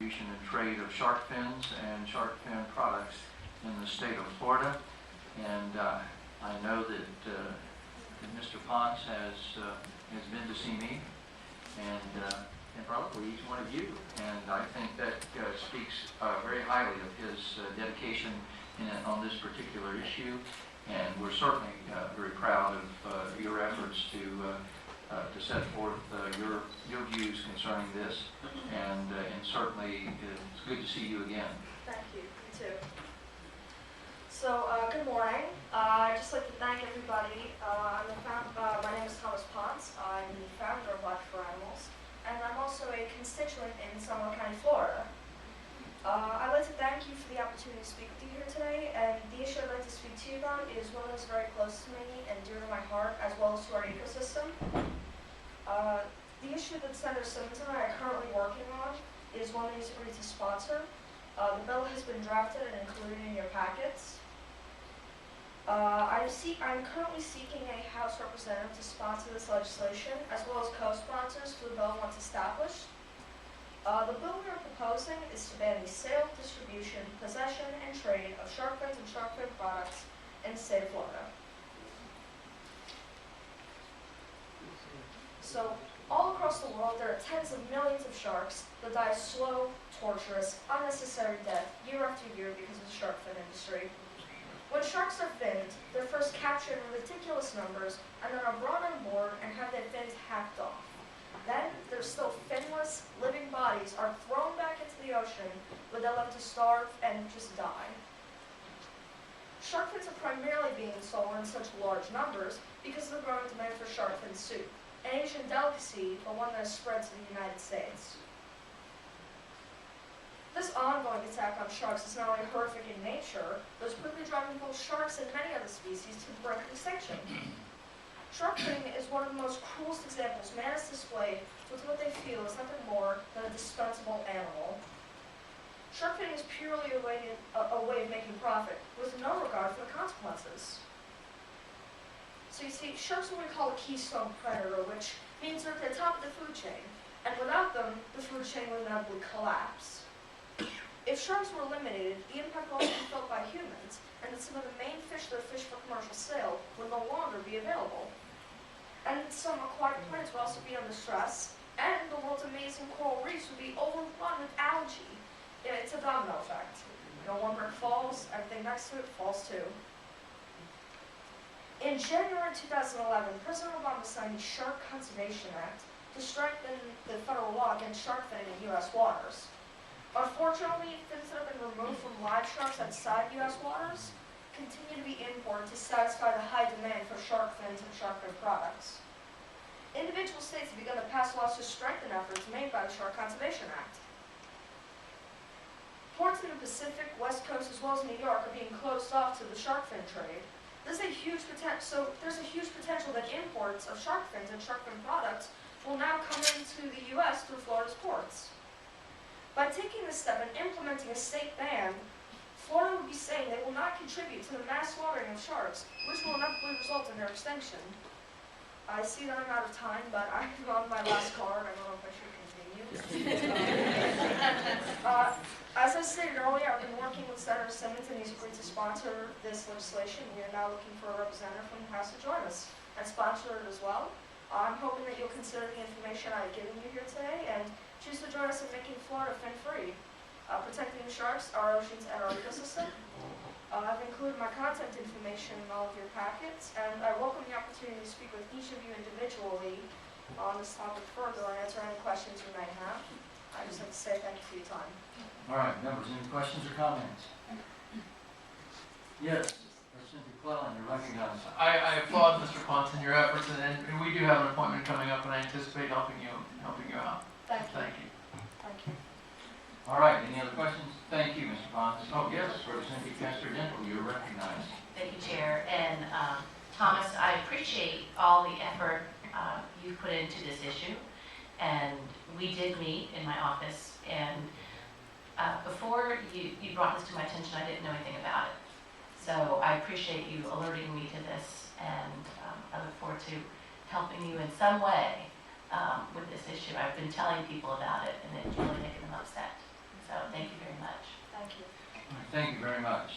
And trade of shark fins and shark fin products in the state of Florida. And I know that Mr. Ponce has been to see me, and probably each one of you. And I think that speaks very highly of his dedication on this particular issue. And we're certainly very proud of your efforts to set forth your views concerning this, and certainly it's good to see you again. Thank you. You too. So, good morning. I'd just like to thank everybody. My name is Thomas Ponce. I'm the founder of Life for Animals, and I'm also a constituent in Seminole County, Florida. I'd like to thank you for the opportunity to speak with you here today, and the issue I'd like to speak to you about is one that's very close to me and dear to my heart, as well as to our ecosystem. The issue that Senator Simmons and I are currently working on is one that he's agreed to sponsor. The bill has been drafted and included in your packets. I'm currently seeking a House representative to sponsor this legislation, as well as co-sponsors for the bill once established. The bill we are proposing is to ban the sale, distribution, possession, and trade of shark fins and shark fin products in the state of Florida. So, all across the world, there are tens of millions of sharks that die a slow, torturous, unnecessary death year after year because of the shark fin industry. When sharks are finned, they're first captured in ridiculous numbers and then are brought on board and have their fins hacked off. Then, their still finless, living bodies are thrown back into the ocean where they're left to starve and just die. Shark fins are primarily being sold in such large numbers because of the growing demand for shark fin soup, an Asian delicacy, but one that has spread to the United States. This ongoing attack on sharks is not only horrific in nature, but is quickly driving both sharks and many other species to the brink of extinction. Shark finning is one of the most cruelest examples man has displayed with what they feel is nothing more than a dispensable animal. Shark finning is purely a way of making profit, with no regard for the consequences. So you see, sharks are what we call a keystone predator, which means they're at the top of the food chain, and without them, the food chain would inevitably collapse. If sharks were eliminated, the impact would also be felt by humans, and that some of the main fish that are fished for commercial sale would no longer be available. And some aquatic plants would also be under stress, and the world's amazing coral reefs would be overrun with algae. It's a domino effect. One brick falls, everything next to it falls too. In January 2011, President Obama signed the Shark Conservation Act to strengthen the federal law against shark finning in U.S. waters. Unfortunately, fins that have been removed from live sharks outside U.S. waters continue to be imported to satisfy the high demand for shark fins and shark fin products. Individual states have begun to pass laws to strengthen efforts made by the Shark Conservation Act. Ports in the Pacific, West Coast, as well as New York are being closed off to the shark fin trade. There's a huge potential that imports of shark fins and shark fin products will now come into the U.S. through Florida's ports. By taking this step and implementing a state ban, Florida would be saying they will not contribute to the mass slaughtering of sharks, which will inevitably result in their extinction. I see that I'm out of time, but I'm on my last card. I don't know if I should continue. As I stated earlier, I've been working with Senator Simmons, and he's agreed to sponsor this legislation. We are now looking for a representative from the House to join us and sponsor it as well. I'm hoping that you'll consider the information I've given you here today and choose to join us in making Florida fin-free, protecting the sharks, our oceans, and our ecosystem. I've included my contact information in all of your packets, and I welcome the opportunity to speak with each of you individually on this topic further and answer any questions you may have. I'd just like to say thank you for your time. All right, members, any questions or comments? Yes, Representative McClellan, you're recognized. I applaud Mr. Ponce in your efforts, and we do have an appointment coming up, and I anticipate helping you out. Thank you. Thank you. Thank you. All right, any other questions? Thank you, Mr. Ponce. Oh, yes, Representative Castro-Dental, you're recognized. Thank you, Chair. And Thomas, I appreciate all the effort you've put into this issue. And we did meet in my office, and before you brought this to my attention, I didn't know anything about it. So I appreciate you alerting me to this, and I look forward to helping you in some way with this issue. I've been telling people about it, and it's really making them upset. Thank you very much.